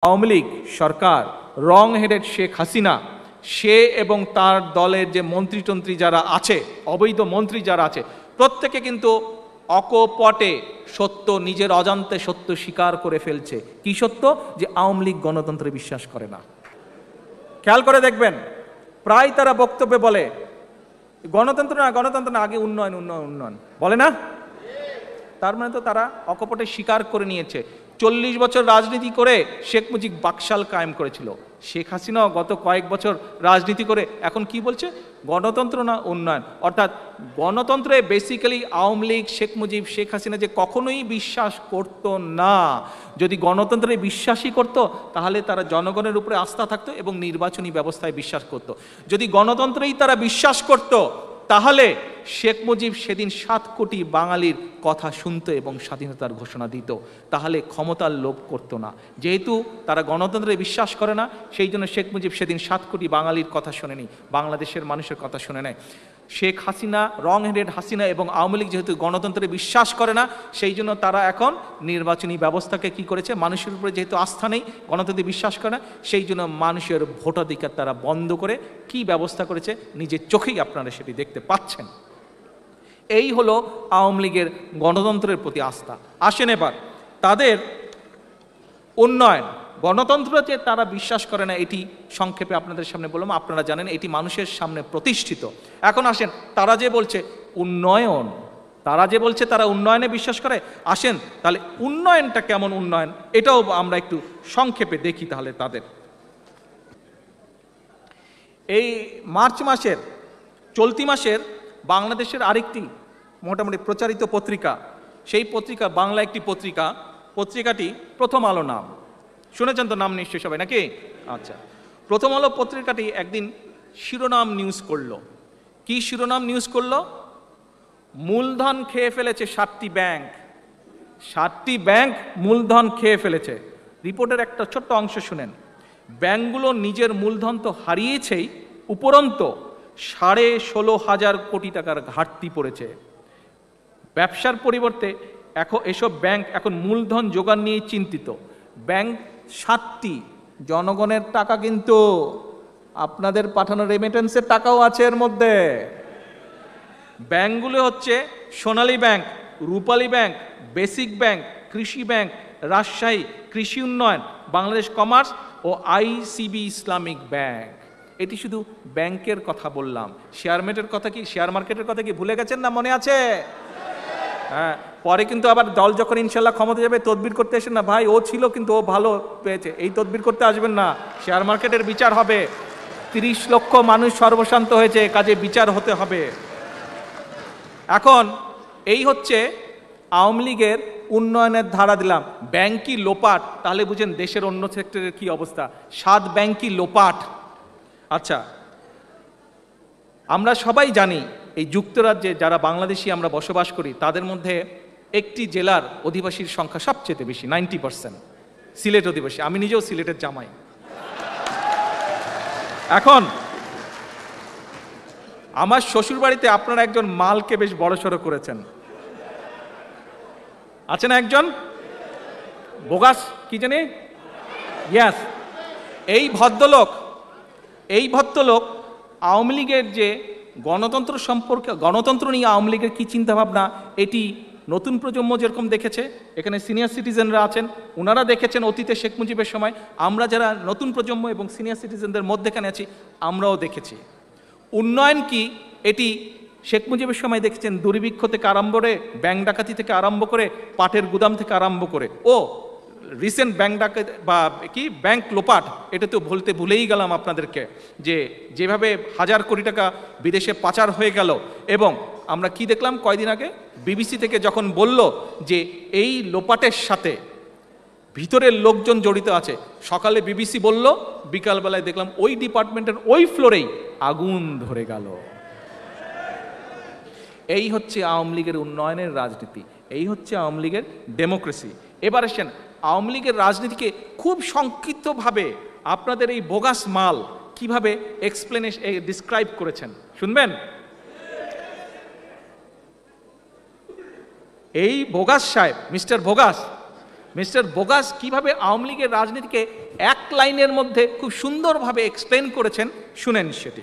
আওয়ামী লীগ সরকার, রং headed Sheikh Hasina, সে এবং তার দলের যে মন্ত্রীতন্ত্রী যারা আছে, অবৈধ মন্ত্রী যারা আছে, প্রত্যেকে কিন্তু অকপটে সত্য, নিজের অজান্তে সত্য স্বীকার করে ফেলছে। কি সত্য? যে আওয়ামী লীগ গণতন্ত্রে বিশ্বাস করে না। খেয়াল করে দেখবেন, প্রায় তারা বক্তব্যে বলে গণতন্ত্র না, গণতন্ত্র না, আগে উন্নয়ন উন্নয়ন উন্নয়ন, বলে না? তার মানে তো তারা অকপটে স্বীকার করে নিয়েছে 40 বছর রাজনীতি করে শেখ মুজিব বাকশাল কায়েম করেছিল। শেখ হাসিনাও গত কয়েক বছর রাজনীতি করে এখন কি বলছে? গণতন্ত্র না উন্নয়ন। অর্থাৎ গণতন্ত্রে বেসিক্যালি আওয়ামী লীগ, শেখ মুজিব, শেখ হাসিনা যে কখনোই বিশ্বাস করত না। যদি গণতন্ত্রে বিশ্বাসই করত তাহলে তারা জনগণের উপরে আস্থা থাকতো এবং নির্বাচনী ব্যবস্থায় বিশ্বাস করত। যদি গণতন্ত্রেই তারা বিশ্বাস করত তাহলে শেখ মুজিব সেদিন 7 কোটি বাঙালির কথা শুনত এবং স্বাধীনতার ঘোষণা দিত, তাহলে ক্ষমতার লোভ করতো না। যেহেতু তারা গণতন্ত্রে বিশ্বাস করে না, সেই জন্য শেখ মুজিব সেদিন 7 কোটি বাঙালির কথা শোনেনি, বাংলাদেশের মানুষের কথা শুনে নেয়। শেখ হাসিনা, রং হেডেড হাসিনা এবং আওয়ামী লীগ যেহেতু গণতন্ত্রে বিশ্বাস করে না, সেই জন্য তারা এখন নির্বাচনী ব্যবস্থাকে কি করেছে? মানুষের উপরে যেহেতু আস্থা নেই, গণতন্ত্রে বিশ্বাস করে না, সেই জন্য মানুষের ভোটাধিকার তারা বন্ধ করে কি ব্যবস্থা করেছে নিজের চোখেই আপনারা সেটি দেখতে পাচ্ছেন। এই হলো আওয়ামী লীগের গণতন্ত্রের প্রতি আস্থা। আসেন এবার তাদের উন্নয়ন, গণতন্ত্র যে তারা বিশ্বাস করে না, এটি সংক্ষেপে আপনাদের সামনে বললাম, আপনারা জানেন এটি মানুষের সামনে প্রতিষ্ঠিত। এখন আসেন, তারা যে বলছে উন্নয়ন, তারা যে বলছে তারা উন্নয়নে বিশ্বাস করে, আসেন তাহলে উন্নয়নটা কেমন উন্নয়ন এটাও আমরা একটু সংক্ষেপে দেখি। তাহলে তাদের এই মার্চ মাসের, চলতি মাসের বাংলাদেশের আরেকটি মোটামুটি প্রচারিত পত্রিকা, সেই পত্রিকা বাংলা একটি পত্রিকা, পত্রিকাটি প্রথম আলো নাম, শুনেছেন তো নাম নিশ্চয়ই সবাই নাকি? আচ্ছা, প্রথম আলো পত্রিকাটি একদিন শিরোনাম নিউজ করলো। কি শিরোনাম নিউজ করলো? মূলধন খেয়ে ফেলেছে 7টি ব্যাংক, 7টি ব্যাংক মূলধন খেয়ে ফেলেছে। রিপোর্টের একটা ছোট্ট অংশ শুনেন। ব্যাংকগুলো নিজের মূলধন তো হারিয়েছেই, উপরন্ত 16,500 কোটি টাকার ঘাটতি পড়েছে। ব্যবসার পরিবর্তে এখন এসব ব্যাংক এখন মূলধন জোগান নিয়ে চিন্তিত। ব্যাংক 7টি, জনগণের টাকা, কিন্তু আপনাদের পাঠানো রেমিটেন্সের টাকাও আছে এর মধ্যে। ব্যাংকগুলো হচ্ছে সোনালী ব্যাংক, রূপালী ব্যাংক, বেসিক ব্যাংক, কৃষি ব্যাংক, রাজশাহী কৃষি উন্নয়ন, বাংলাদেশ কমার্স ও আইসিবি ইসলামিক ব্যাংক। এটি শুধু ব্যাংকের কথা বললাম। শেয়ার মার্কেটের কথা কি ভুলে গেছেন না মনে আছে? হ্যাঁ, পরে কিন্তু আবার দল যখন ইনশাল্লাহ ক্ষমতা যাবে তদবির করতে আসেন না, ভাই ও ছিল কিন্তু ও ভালো পেয়েছে, এই তদবির করতে আসবেন না। শেয়ার মার্কেটের বিচার হবে। 30 লক্ষ মানুষ সর্বশান্ত হয়েছে, কাজে বিচার হতে হবে। এখন এই হচ্ছে আওয়ামী লীগের উন্নয়নের ধারা দিলাম। ব্যাংকই লোপাট, তাহলে বুঝেন দেশের অন্য সেক্টরের কি অবস্থা। 7 ব্যাংকই লোপাট। আচ্ছা, আমরা সবাই জানি এই যুক্তরাজ্যে যারা বাংলাদেশি আমরা বসবাস করি, তাদের মধ্যে একটি জেলার অধিবাসীর সংখ্যা সবচেয়ে বেশি, 90%, সিলেট অধিবাসী। আমি নিজেও সিলেটের জামাই। এখন আমার শ্বশুর বাড়িতে আপনারা একজন মালকে বেশ বড়সড় করেছেন, আছে না একজন? বোগাস কি জানি, ইয়াস। এই ভদ্রলোক আওয়ামী লীগের যে গণতন্ত্র সম্পর্কে, গণতন্ত্র নিয়ে আওয়ামী লীগের কী চিন্তাভাবনা, এটি নতুন প্রজন্ম যেরকম দেখেছে, এখানে সিনিয়র সিটিজেনরা আছেন, ওনারা দেখেছেন অতীতে শেখ মুজিবের সময়, আমরা যারা নতুন প্রজন্ম এবং সিনিয়র সিটিজেনদের মধ্যেখানে আছি আমরাও দেখেছি। উন্নয়ন কি এটি শেখ মুজিবের সময় দেখেছেন, দুর্ভিক্ষ থেকে আরম্ভ করে, ব্যাংক ডাকাতি থেকে আরম্ভ করে, পাটের গুদাম থেকে আরম্ভ করে, ও রিসেন্ট ব্যাংক ডাকাত বা কি ব্যাংক লোপাট, এটা তো ভুলেই গেলাম আপনাদেরকে, যে যেভাবে 1000 কোটি টাকা বিদেশে পাচার হয়ে গেল। এবং আমরা কি দেখলাম কয়দিন আগে বিবিসি থেকে যখন বলল যে এই লোপাটের সাথে ভিতরের লোকজন জড়িত আছে, সকালে বিবিসি বলল, বিকালবেলায় দেখলাম ওই ডিপার্টমেন্টের ওই ফ্লোরেই আগুন ধরে গেল। এই হচ্ছে আওয়ামী লীগের উন্নয়নের রাজনীতি, এই হচ্ছে আওয়ামী লীগের ডেমোক্রেসি। এবার আসেন আওয়ামী লীগের রাজনীতিকে খুব সংক্ষিপ্তভাবে আপনাদের এই বোগাস মাল কিভাবে ডিসক্রাইব করেছেন শুনবেন। এই বোগাস সাহেব, মিস্টার বোগাস, মিস্টার বোগাস কিভাবে আওয়ামী লীগের রাজনীতিকে এক লাইনের মধ্যে খুব সুন্দরভাবে এক্সপ্লেন করেছেন, শুনেন সেটি।